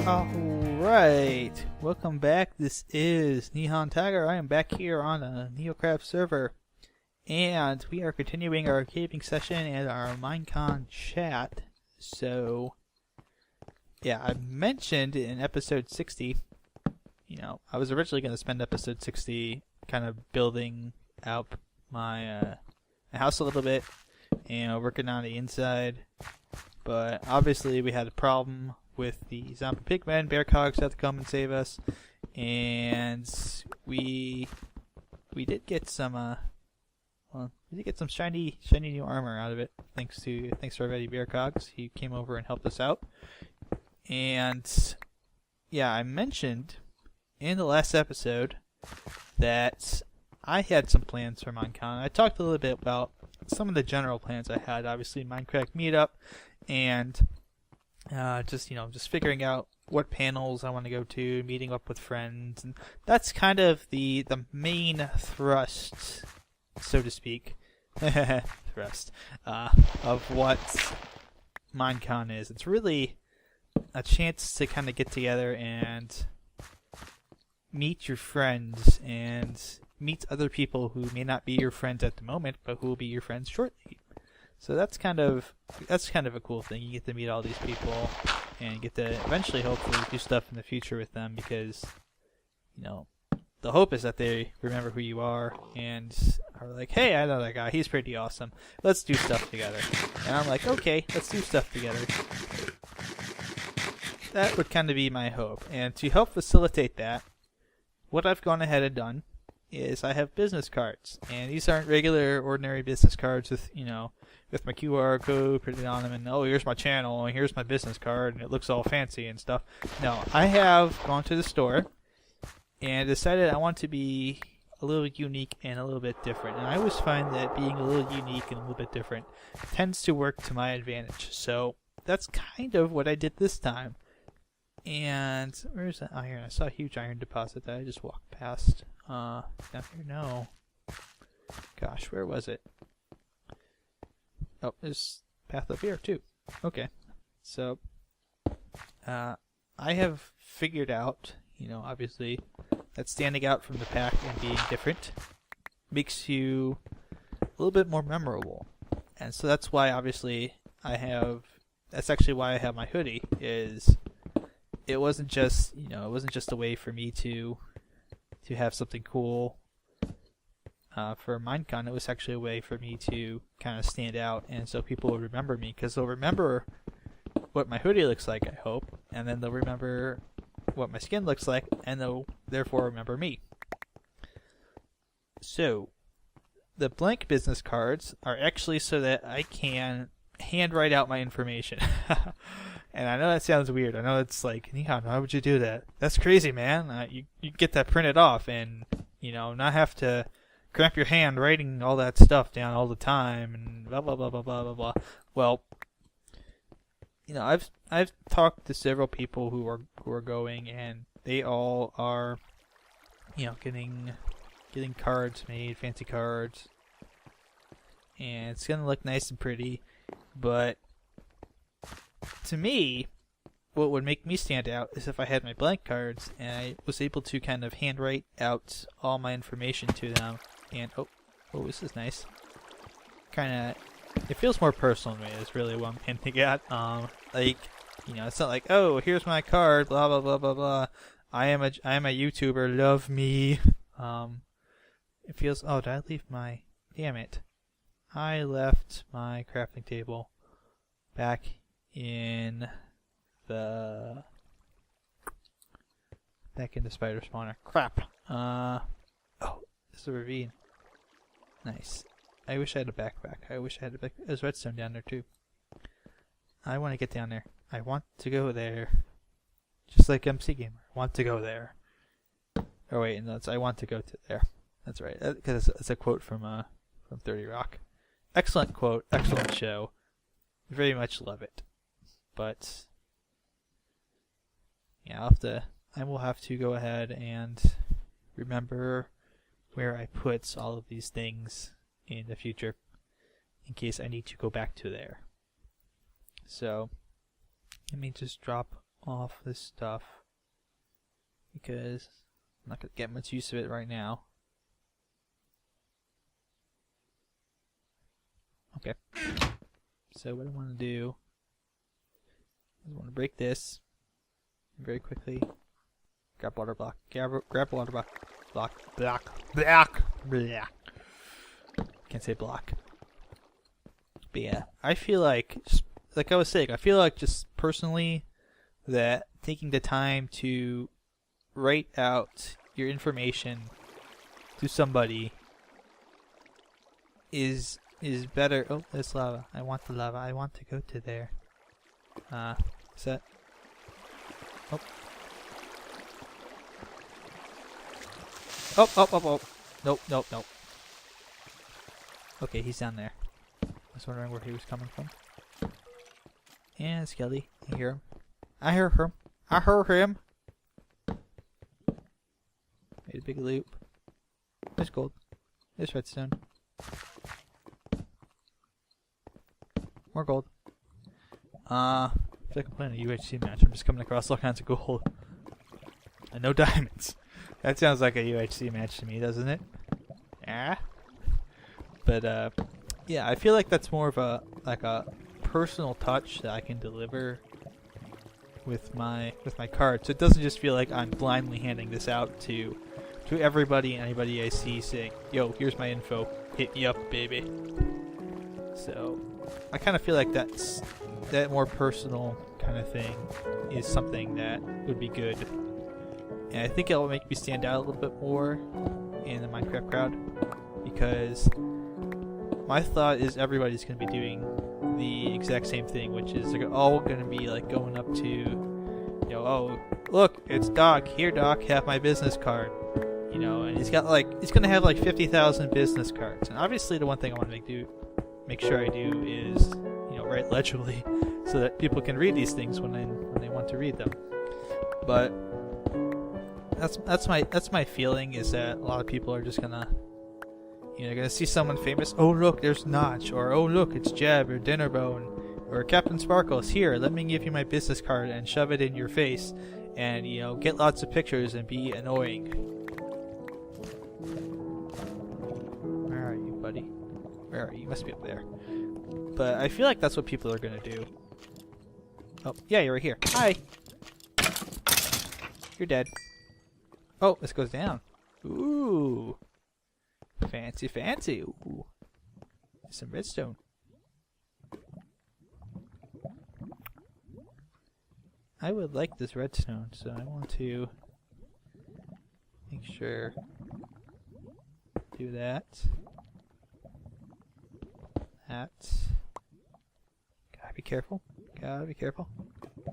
Alright, welcome back. This is NihonTiger. I am back here on a NeoCraft server, and we are continuing our caving session and our Minecon chat. So, yeah, I mentioned in episode 60, I was originally going to spend episode 60 kind of building out my house a little bit and working on the inside, but obviously we had a problem with the zombie pigmen. Bear cogs had to come and save us, and we did get some shiny new armor out of it. Thanks to our buddy Bear Cogs. He came over and helped us out. And yeah, I mentioned in the last episode that I had some plans for Minecon. I talked a little bit about some of the general plans I had. Obviously, Minecraft meetup, and just figuring out what panels I want to go to, meeting up with friends, and that's kind of the main thrust, so to speak, of what Minecon is. It's really a chance to kind of get together and meet your friends and meet other people who may not be your friends at the moment, but who will be your friends shortly. So that's kind of a cool thing. You get to meet all these people and get to eventually, hopefully, do stuff in the future with them, because, the hope is that they remember who you are and are like, hey, I know that guy. He's pretty awesome. Let's do stuff together. And I'm like, okay, let's do stuff together. That would kind of be my hope. And to help facilitate that, what I've gone ahead and done is I have business cards. And these aren't regular, ordinary business cards with, with my QR code printed on them, and oh, here's my channel, and here's my business card, and it looks all fancy and stuff. No, I have gone to the store and decided I want to be a little unique and a little bit different. And I always find that being a little unique and a little bit different tends to work to my advantage. So that's kind of what I did this time. And where's that iron? I saw a huge iron deposit that I just walked past. Down here, no. Gosh, where was it? Oh, there's path up here too. Okay, so I have figured out, obviously, that standing out from the pack and being different makes you a little bit more memorable, and so that's why, obviously, that's actually why I have my hoodie. It wasn't just a way for me to have something cool. For Minecon, it was actually a way for me to kind of stand out, and so people will remember me, because they'll remember what my hoodie looks like, I hope, and then they'll remember what my skin looks like, and they'll therefore remember me. So, the blank business cards are actually so that I can handwrite out my information. And I know that sounds weird. I know it's like, Nihon, why would you do that? That's crazy, man. You get that printed off and, not have to cramp your hand writing all that stuff down all the time and blah blah blah blah blah blah blah. Well, I've talked to several people who are going, and they all are, getting cards made, fancy cards, and it's gonna look nice and pretty. But to me, what would make me stand out is if I had my blank cards and I was able to kind of handwrite out all my information to them. And oh, this is nice. It feels more personal to me. Is really what I'm hinting at. It's not like, oh, here's my card, blah blah blah blah blah. I am a YouTuber, love me. It feels. Oh, did I leave my? Damn it! I left my crafting table back in the spider spawner. Crap. Oh, this is a ravine. Nice. I wish I had a backpack. There's redstone down there too. I want to get down there. I want to go there. Just like MC Gamer. I want to go there. Oh wait, no, I want to go to there. That's right. Because it's a quote from 30 Rock. Excellent quote. Excellent show. Very much love it. But yeah, I will have to go ahead and remember where I put all of these things in the future, in case I need to go back to there. So let me just drop off this stuff because I'm not going to get much use of it right now. Okay. So what I want to do is I want to break this very quickly. Grab water block. Grab water block. Block. Can't say block. But yeah, I feel like I was saying, I feel like just personally that taking the time to write out your information to somebody is better. Oh, there's lava. I want the lava. I want to go to there. Is that? Oh. Oh. Nope. Okay, he's down there. I was wondering where he was coming from. And Skelly, I hear him. I heard him. Made a big loop. There's gold. There's redstone. More gold. If I can play in a UHC match, I'm just coming across all kinds of gold. And no diamonds. That sounds like a UHC match to me, doesn't it? Yeah. But yeah, I feel like that's more of a personal touch that I can deliver with my card. So it doesn't just feel like I'm blindly handing this out to everybody and anybody I see saying, "Yo, here's my info. Hit me up, baby." So I kind of feel like that more personal kind of thing is something that would be good. And I think it'll make me stand out a little bit more in the Minecraft crowd, because my thought is everybody's going to be doing the exact same thing, which is they're all going to be like going up to, you know, oh, look, it's Doc. Here, Doc, have my business card. You know, and he's going to have like 50,000 business cards. And obviously the one thing I want to make sure I do is, you know, write legibly so that people can read these things when they want to read them. But that's my feeling, is that a lot of people are just gonna, you know, gonna see someone famous. Oh look, there's Notch, or oh look, it's Jeb or Dinnerbone or Captain Sparkles. Here, let me give you my business card and shove it in your face, and you know, get lots of pictures and be annoying. Where are you, buddy? Where are you? You must be up there. But I feel like that's what people are gonna do. Oh yeah, you're right here. Hi. You're dead. Oh, this goes down. Ooh. Fancy. Ooh. Some redstone. I would like this redstone, so I want to make sure. Do that. That. Gotta be careful.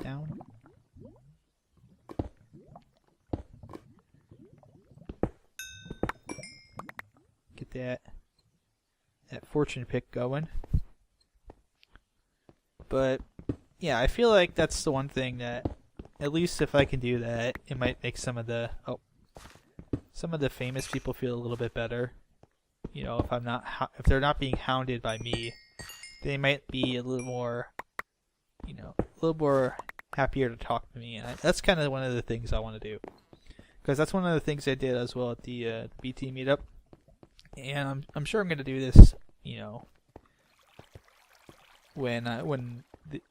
Down. Get that fortune pick going. But yeah, I feel like that's the one thing that, at least if I can do that, it might make some of the famous people feel a little bit better. You know, if they're not being hounded by me, they might be a little more, you know, a little more happier to talk to me. And that's kind of one of the things I want to do, because that's one of the things I did as well at the BT meetup. And I'm sure I'm going to do this, you know, when the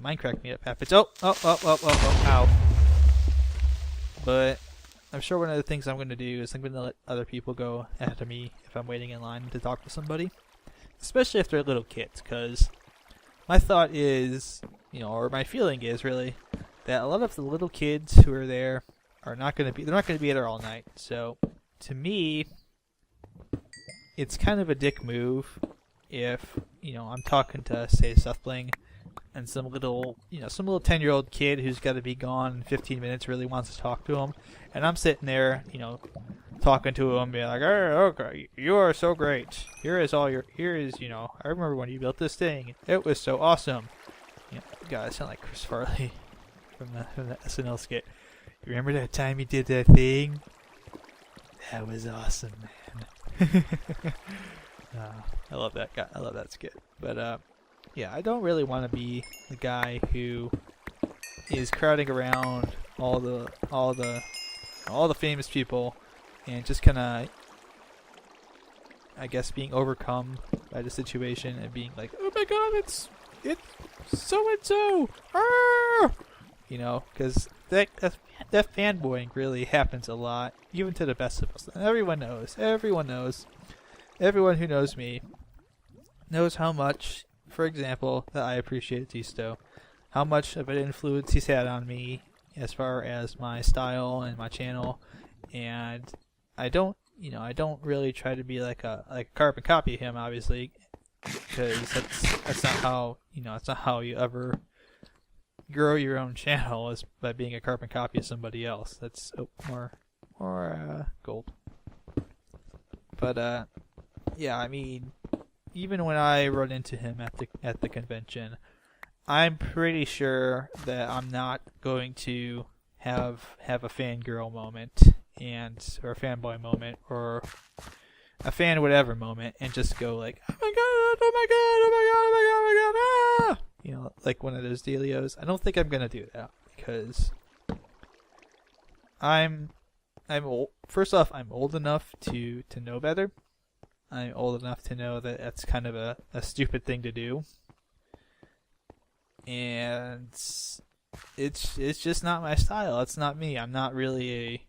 Minecraft meetup happens. Oh, ow. But I'm sure one of the things I'm going to do is I'm going to let other people go ahead of me if I'm waiting in line to talk to somebody, especially if they're little kids, because my thought is, you know, or my feeling is really, that a lot of the little kids who are there are not going to be there all night. So to me, it's kind of a dick move if, you know, I'm talking to, say, Sethbling, and some little 10-year-old kid who's got to be gone in 15 minutes really wants to talk to him, and I'm sitting there, you know, talking to him, being like, "Oh, okay, you are so great. Here is, you know, I remember when you built this thing. It was so awesome." You know, God, I sound like Chris Farley from the SNL skit. You remember that time you did that thing? That was awesome, man. I love that guy. I love that skit. But yeah, I don't really want to be the guy who is crowding around all the famous people, and just kind of, I guess, being overcome by the situation and being like, oh my god, it's so and so, you know, because that fanboying really happens a lot, even to the best of us. And everyone knows. Everyone who knows me knows how much, for example, that I appreciate Tisto, how much of an influence he's had on me as far as my style and my channel, and I don't really try to be like a carbon copy of him, obviously, because that's not how you ever grow your own channel, is by being a carbon copy of somebody else. That's more gold. But yeah, I mean, even when I run into him at the convention, I'm pretty sure that I'm not going to have a fangirl moment or a fanboy moment or a fan whatever moment and just go like, oh my god, oh my god, oh my god, oh my god, oh my god, ah! You know, like one of those dealios. I don't think I'm gonna do that, because I'm old. First off, I'm old enough to know better. I'm old enough to know that that's kind of a stupid thing to do. And it's just not my style. It's not me. I'm not really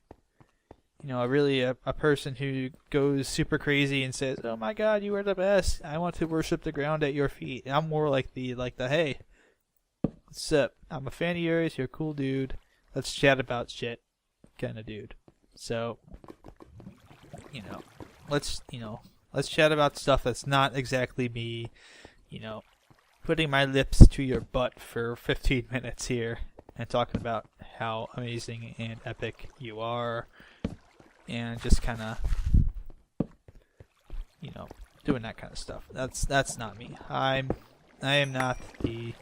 a person who goes super crazy and says, "Oh my god, you are the best. I want to worship the ground at your feet." I'm more like the hey, what's up? I'm a fan of yours. You're a cool dude. Let's chat about shit, kind of dude. So, let's chat about stuff that's not exactly me, putting my lips to your butt for 15 minutes here and talking about how amazing and epic you are, and just kind of, doing that kind of stuff. That's not me. I am not the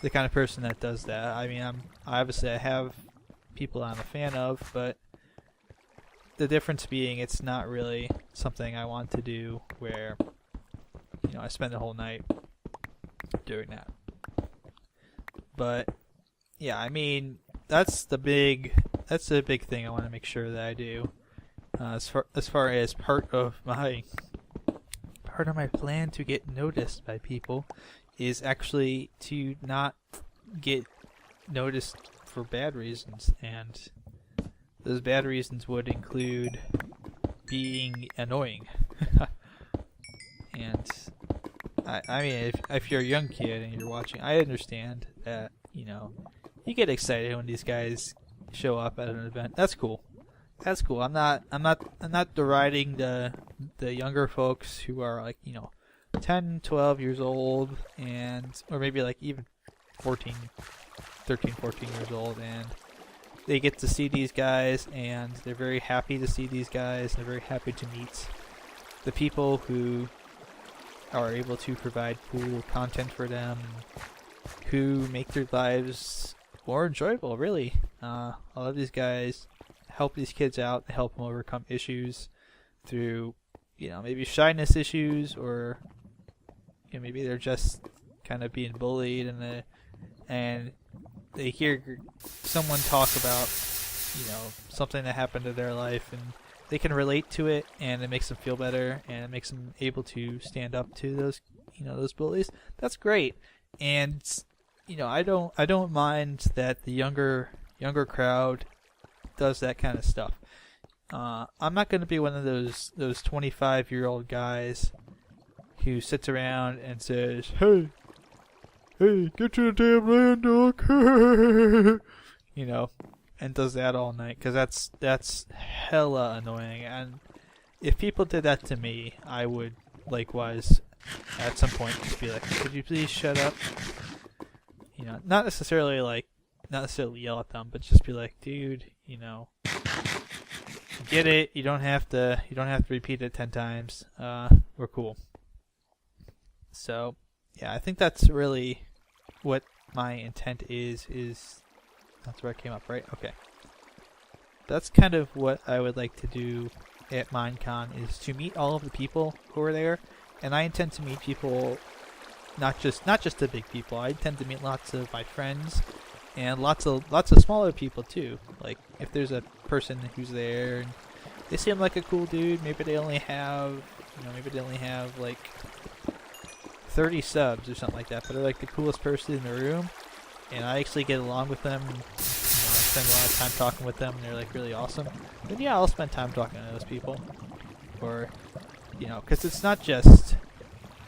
kind of person that does that. I mean, I have people I'm a fan of, but the difference being, it's not really something I want to do where, I spend the whole night doing that. But yeah, I mean, that's the big thing I want to make sure that I do. As far as part of my plan to get noticed by people is actually to not get noticed for bad reasons, and those bad reasons would include being annoying. And I mean, if you're a young kid and you're watching, I understand that, you get excited when these guys show up at an event. That's cool. I'm not deriding the younger folks who are like, 10, 12 years old, or maybe like even 13, 14 years old, and they get to see these guys, and they're very happy to see these guys. They're very happy to meet the people who are able to provide cool content for them, who make their lives more enjoyable, really. A lot of these guys help these kids out, help them overcome issues through, maybe shyness issues, or maybe they're just kind of being bullied, and they hear someone talk about, something that happened to their life, and they can relate to it, and it makes them feel better, and it makes them able to stand up to those, those bullies. That's great. And, I don't mind that the younger crowd does that kind of stuff. I'm not going to be one of those 25-year-old guys who sits around and says, Hey, get to the damn land, dog. And does that all night, because that's hella annoying. And if people did that to me, I would likewise at some point just be like, could you please shut up? Not necessarily yell at them, but just be like, dude, get it. You don't have to repeat it 10 times. We're cool. So yeah, I think that's really what my intent is that's where I came up, right? Okay. That's kind of what I would like to do at Minecon, is to meet all of the people who are there, and I intend to meet people, not just the big people. I intend to meet lots of my friends and lots of smaller people too. Like if there's a person who's there and they seem like a cool dude, maybe they only have like 30 subs or something like that, but they're like the coolest person in the room, and I actually get along with them. And, I spend a lot of time talking with them, and they're like really awesome. Then yeah, I'll spend time talking to those people, or because it's not just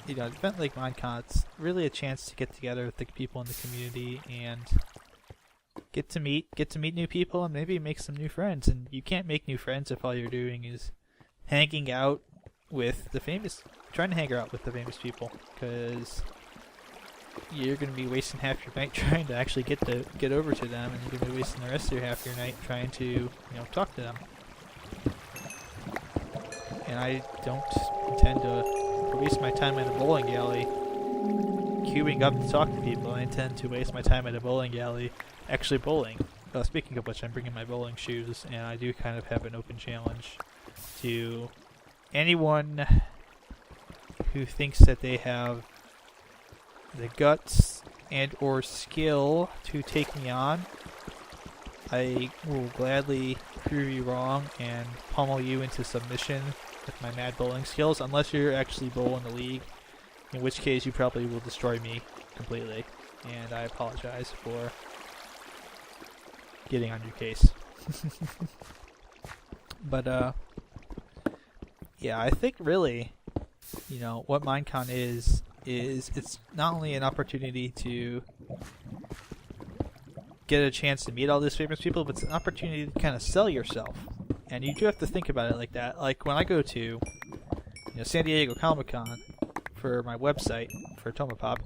an event like Minecon. It's really a chance to get together with the people in the community and get to meet new people and maybe make some new friends. And you can't make new friends if all you're doing is hanging out with the famous, trying to hang out with the famous people, because you're going to be wasting half your night trying to actually get over to them, and you're going to be wasting the rest of your half your night trying to talk to them. And I don't intend to waste my time in a bowling alley queuing up to talk to people. I intend to waste my time at a bowling alley actually bowling. Speaking of which, I'm bringing my bowling shoes, and I do kind of have an open challenge to anyone who thinks that they have the guts and or skill to take me on. I will gladly prove you wrong and pummel you into submission with my mad bowling skills, unless you're actually bowl in the league, in which case you probably will destroy me completely, and I apologize for getting on your case. But yeah, I think really what Minecon is it's not only an opportunity to get a chance to meet all these famous people, but it's an opportunity to kind of sell yourself. And you do have to think about it like that. Like when I go to San Diego Comic-Con for my website for Tomopop,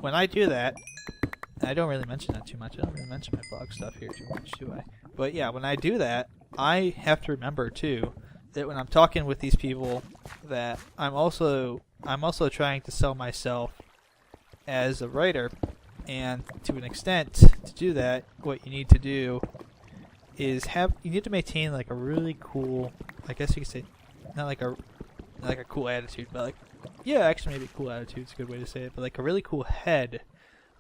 when I do that, I don't really mention that too much. I don't really mention my blog stuff here too much, do I? But yeah, when I do that, I have to remember too that when I'm talking with these people, that I'm also trying to sell myself as a writer. And to an extent, to do that, what you need to do is you need to maintain like a really cool, I guess you could say, not like a cool attitude, but like, yeah, actually maybe cool attitude is a good way to say it, but like a really cool head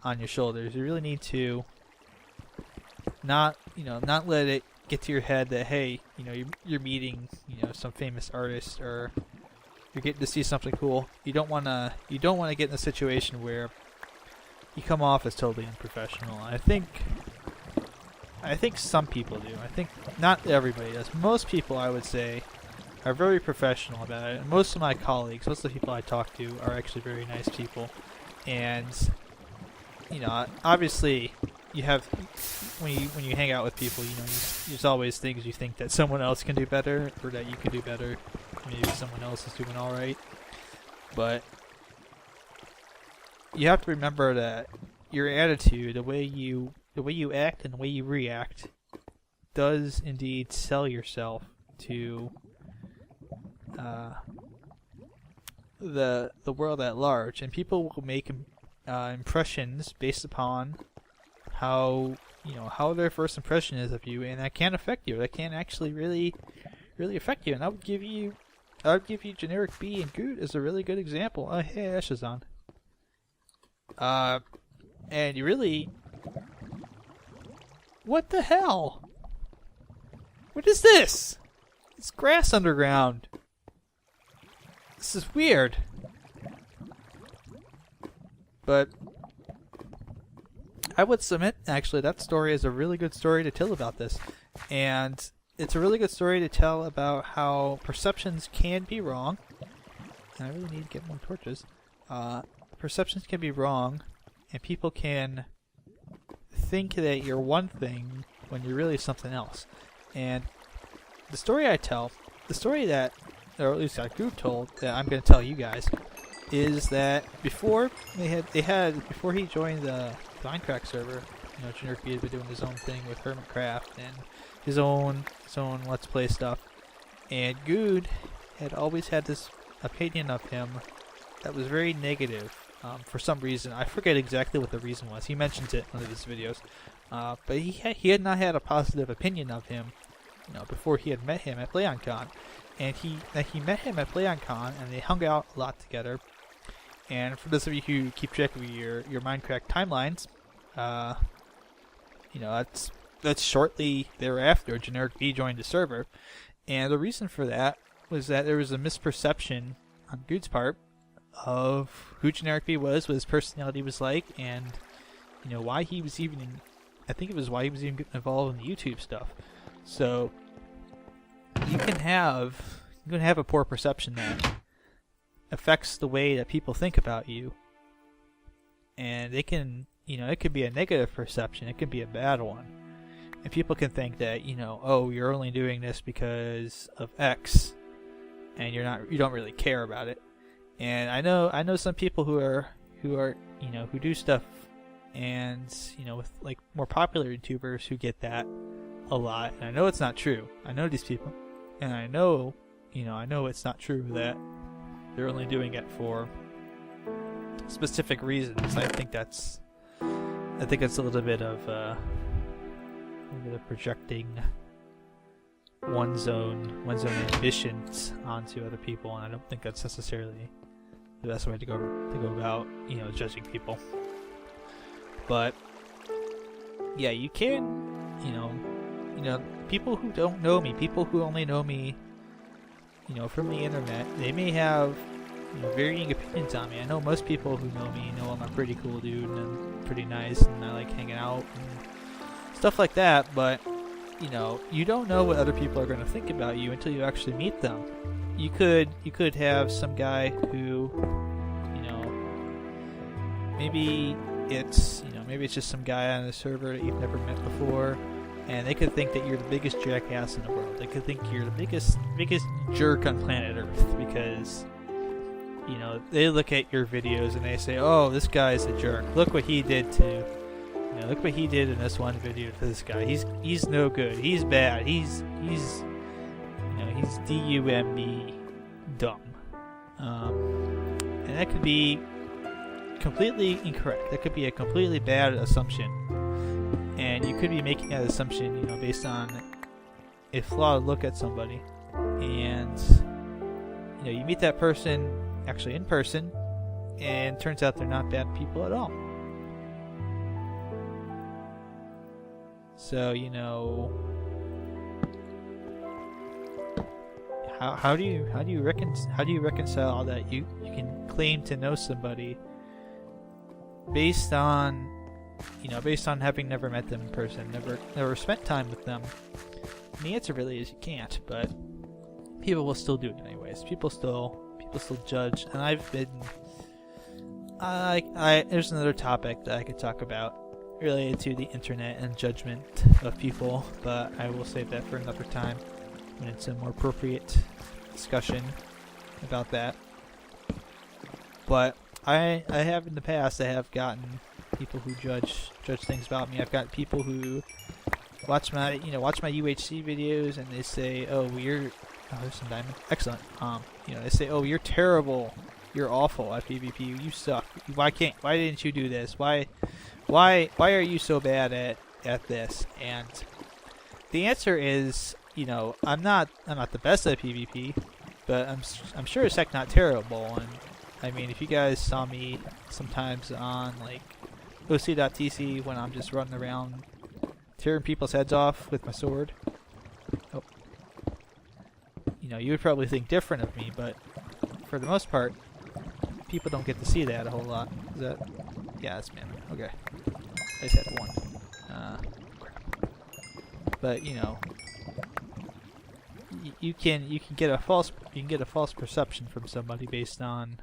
on your shoulders. You really need to not let it get to your head that, hey, you're meeting, some famous artist, or you're getting to see something cool. You don't want to get in a situation where you come off as totally unprofessional. I think some people do. I think not everybody does. Most people, I would say, are very professional about it. And most of my colleagues, most of the people I talk to, are actually very nice people. And obviously, you have when you hang out with people, there's always things you think that someone else can do better, or that you can do better. Maybe someone else is doing all right, but you have to remember that your attitude, the way you act and the way you react, does indeed sell yourself to the world at large, and people will make impressions based upon how their first impression is of you, and that can affect you. That can actually really affect you. And I would give you Generic B and Good as a really good example. Hey, Ash is on. And you really... What the hell? What is this? It's grass underground. This is weird. But I would submit, actually, that story is a really good story to tell about this. And it's a really good story to tell about how perceptions can be wrong. And I really need to get more torches. Perceptions can be wrong, and people can think that you're one thing when you're really something else. And the story I tell, the story that, or at least that group told, that I'm going to tell you guys, is that before before he joined the Minecraft server, Generic B had been doing his own thing with Hermitcraft and his own Let's Play stuff, and Good had always had this opinion of him that was very negative. For some reason, I forget exactly what the reason was. He mentions it in one of his videos, but he had not had a positive opinion of him, before he had met him at PlayOnCon, and he met him at PlayOnCon, and they hung out a lot together. And for those of you who keep track of your Minecraft timelines, you know, that's shortly thereafter Generic B joined the server, and the reason for that was that there was a misperception on Dude's part of who Generic B was, what his personality was like, and you know why he was even. I think it was why he was even getting involved in the YouTube stuff. So you can have a poor perception that affects the way that people think about you, and it can, you know, it could be a negative perception. It could be a bad one, and people can think that, you know, oh, you're only doing this because of X, and you don't really care about it. And I know some people who are you know, who do stuff, and you know, with like more popular YouTubers who get that a lot. And I know it's not true. I know these people, and I know it's not true that they're only doing it for specific reasons. I think that's a little bit of projecting one's own ambitions onto other people, and I don't think that's necessarily the best way to go about, you know, judging people. But yeah, you can, you know, people who don't know me, people who only know me, you know, from the internet, they may have, you know, varying opinions on me. I know most people who know me know I'm a pretty cool dude and I'm pretty nice and I like hanging out and stuff like that, but you know, you don't know what other people are going to think about you until you actually meet them. You could have some guy who, you know, maybe it's just some guy on the server that you've never met before, and they could think that you're the biggest jackass in the world. They could think you're the biggest jerk on planet Earth because, you know, they look at your videos and they say, oh, this guy's a jerk. Look what he did to, you know, look what he did in this one video to this guy. He's no good. He's bad. He's D-U-M-B dumb. And that could be completely incorrect. That could be a completely bad assumption. And you could be making that assumption, you know, based on a flawed look at somebody. And, you know, you meet that person actually in person, and it turns out they're not bad people at all. So, you know, how do you reconcile that you can claim to know somebody based on having never met them in person, never spent time with them? And the answer really is you can't, but people will still do it anyways. People still judge, and I've been there's another topic that I could talk about related to the internet and judgment of people, but I will save that for another time when it's a more appropriate discussion about that. But I have in the past, I have gotten people who judge things about me. I've got people who watch my UHC videos and they say, oh, there's some diamond, excellent. They say, oh, you're terrible, you're awful at PvP, you suck. Why didn't you do this? Why are you so bad at this? And the answer is, you know, I'm not the best at PvP, but I'm sure as heck not terrible. And I mean, if you guys saw me sometimes on like OC.TC when I'm just running around tearing people's heads off with my sword, oh, you know, you would probably think different of me, but for the most part, people don't get to see that a whole lot. Is that? Yeah, that's man. Okay. I just had one. Crap. But you know, you can get a false perception from somebody based on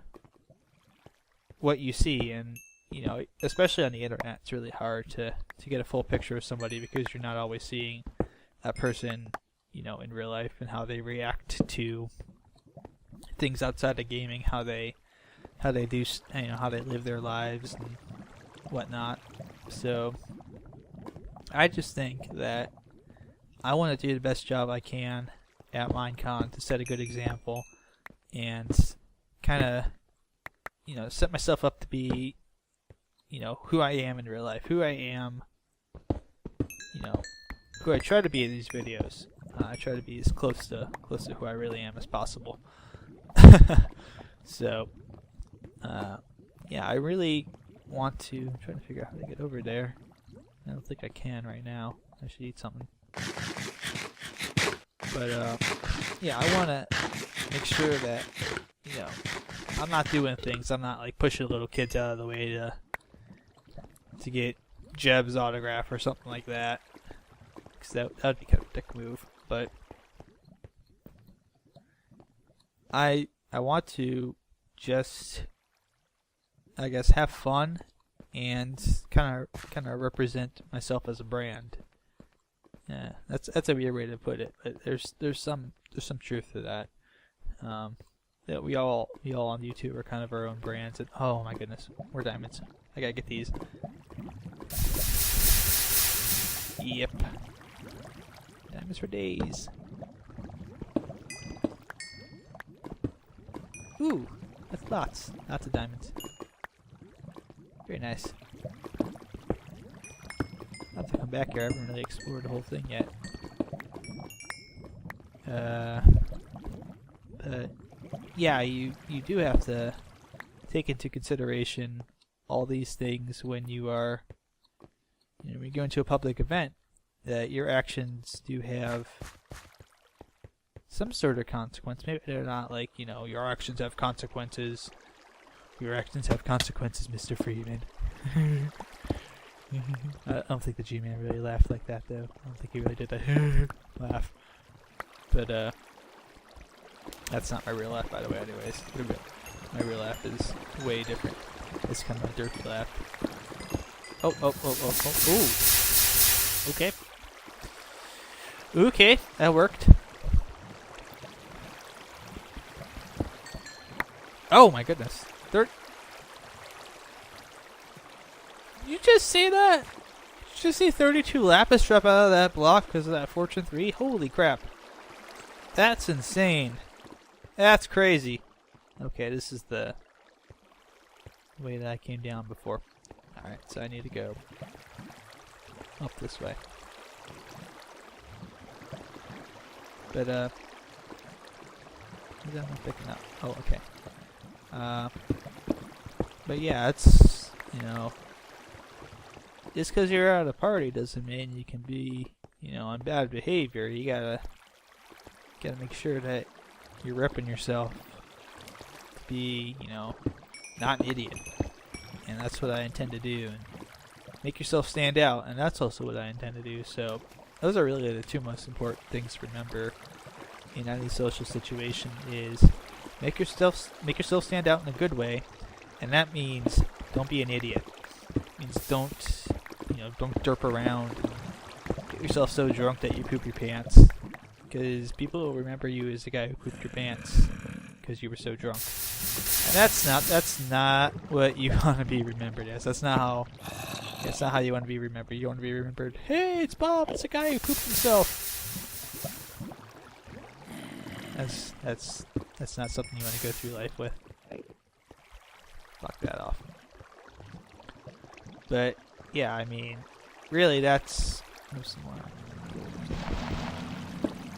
what you see, and you know, especially on the internet, it's really hard to get a full picture of somebody because you're not always seeing that person, you know, in real life and how they react to things outside of gaming, how they do, you know, how they live their lives and whatnot. So I just think that I want to do the best job I can at Minecon to set a good example and kind of, you know, set myself up to be, you know, who I am in real life, who I am, you know, who I try to be in these videos. I try to be as close to who I really am as possible. So yeah, I really want to, I'm trying to figure out how to get over there. I don't think I can right now. I should eat something. But yeah, I want to make sure that, you know, I'm not doing things. I'm not like pushing little kids out of the way to get Jeb's autograph or something like that. Because that would be kind of a dick move. But I want to just, I guess, have fun and kind of represent myself as a brand. Yeah, that's a weird way to put it, but there's some truth to that. That we all on YouTube are kind of our own brands. And oh my goodness, more diamonds! I gotta get these. Yep, diamonds for days. Ooh, that's lots of diamonds. Very nice. I'll have to come back here. I haven't really explored the whole thing yet. But yeah, you do have to take into consideration all these things when you are, you know, when you go into a public event, that your actions do have some sort of consequence. Maybe they're not like, you know, your actions have consequences. Your actions have consequences, Mr. Freeman. I don't think the G-Man really laughed like that, though. I don't think he really did that laugh. But, that's not my real laugh, by the way, anyways. My real laugh is way different. It's kind of a dirty laugh. Oh. Ooh. Okay. Okay, that worked. Oh my goodness. Did you just see that? Did you just see 32 lapis drop out of that block because of that Fortune 3? Holy crap. That's insane. That's crazy. Okay, this is the way that I came down before. Alright, so I need to go up this way. But, what am I picking up? Oh, okay. But yeah, it's, you know, just because you're at a party doesn't mean you can be, you know, on bad behavior. You gotta make sure that you're repping yourself to be, you know, not an idiot. And that's what I intend to do. And make yourself stand out, and that's also what I intend to do. So those are really the two most important things to remember in any social situation: is make yourself stand out in a good way, and that means don't be an idiot. It means don't derp around and get yourself so drunk that you poop your pants, because people will remember you as the guy who pooped your pants because you were so drunk. And that's not what you want to be remembered as. That's not how you want to be remembered. You want to be remembered, hey, it's Bob, it's the guy who pooped himself. That's not something you want to go through life with. Fuck that off. But yeah, I mean, really, that's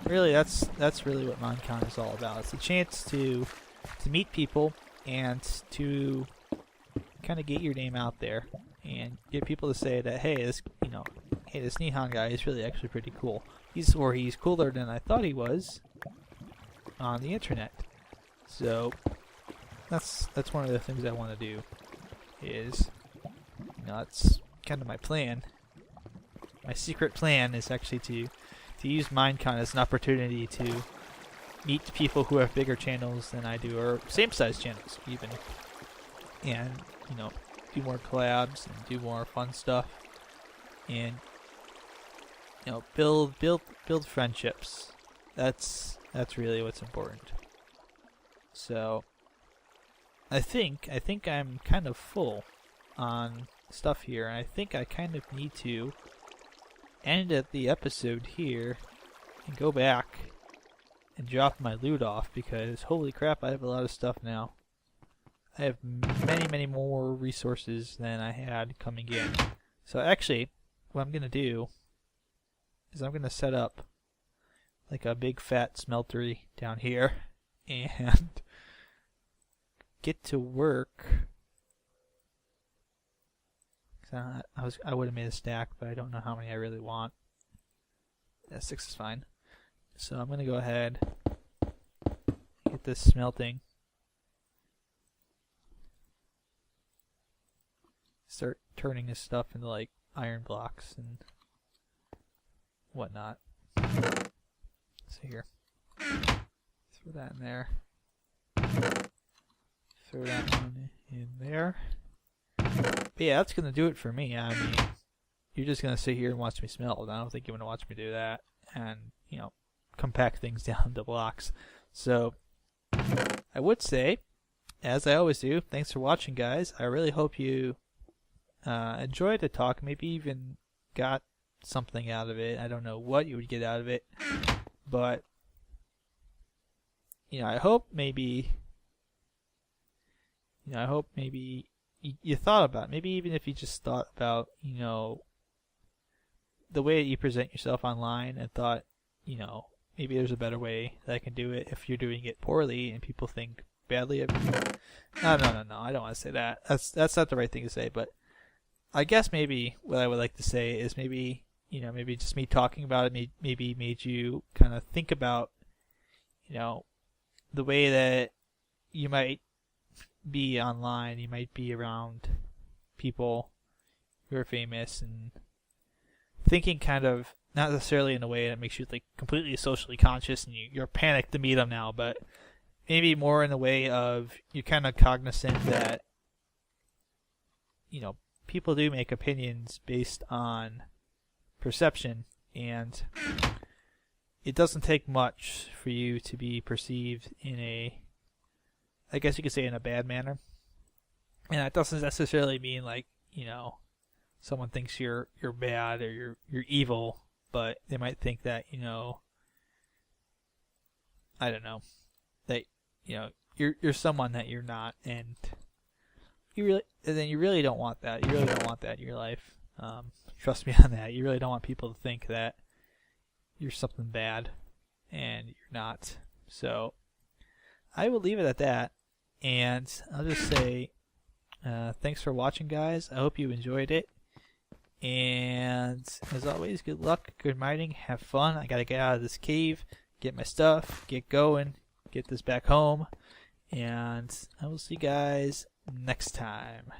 really what Minecon is all about. It's a chance to meet people and to kind of get your name out there and get people to say that, hey, this Nihon guy is really actually pretty cool. He's cooler than I thought he was on the internet. So that's one of the things I want to do. Is, you know, that's kind of my plan. My secret plan is actually to use Minecon as an opportunity to meet people who have bigger channels than I do, or same size channels even, and, you know, do more collabs and do more fun stuff, and, you know, build friendships. That's really what's important. So I think I'm kind of full on stuff here, and I think I kind of need to end the episode here and go back and drop my loot off, because holy crap, I have a lot of stuff now. I have many more resources than I had coming in. So actually, what I'm gonna do is I'm gonna set up like a big fat smeltery down here and get to work. I would have made a stack, but I don't know how many I really want. Yeah, 6 is fine. So I'm gonna go ahead, get this smelting, start turning this stuff into like iron blocks and whatnot. So here, throw that in there, throw that one in there. But yeah, that's gonna do it for me. I mean, you're just gonna sit here and watch me smelt. I don't think you want to watch me do that, and you know, compact things down into blocks. So I would say, as I always do, thanks for watching, guys. I really hope you enjoyed the talk, maybe even got something out of it. I don't know what you would get out of it, but you know, I hope maybe you thought about it. Maybe even if you just thought about, you know, the way that you present yourself online and thought, you know, maybe there's a better way that I can do it if you're doing it poorly and people think badly of you. No, I don't want to say that. That's not the right thing to say, but I guess maybe what I would like to say is maybe, you know, maybe just me talking about it maybe made you kind of think about, you know, the way that you might be online, you might be around people who are famous, and thinking kind of not necessarily in a way that makes you like completely socially conscious and you're panicked to meet them now, but maybe more in the way of you're kind of cognizant that, you know, people do make opinions based on perception, and it doesn't take much for you to be perceived in a, I guess you could say, in a bad manner. And that doesn't necessarily mean like, you know, someone thinks you're bad or you're evil, but they might think that, you know, I don't know, that, you know, you're someone that you're not, and you really don't want that. You really don't want that in your life. Trust me on that. You really don't want people to think that you're something bad and you're not. So I will leave it at that, and I'll just say thanks for watching, guys. I hope you enjoyed it, and as always, good luck, good mining, have fun. I gotta get out of this cave, get my stuff, get going, get this back home, and I will see you guys next time.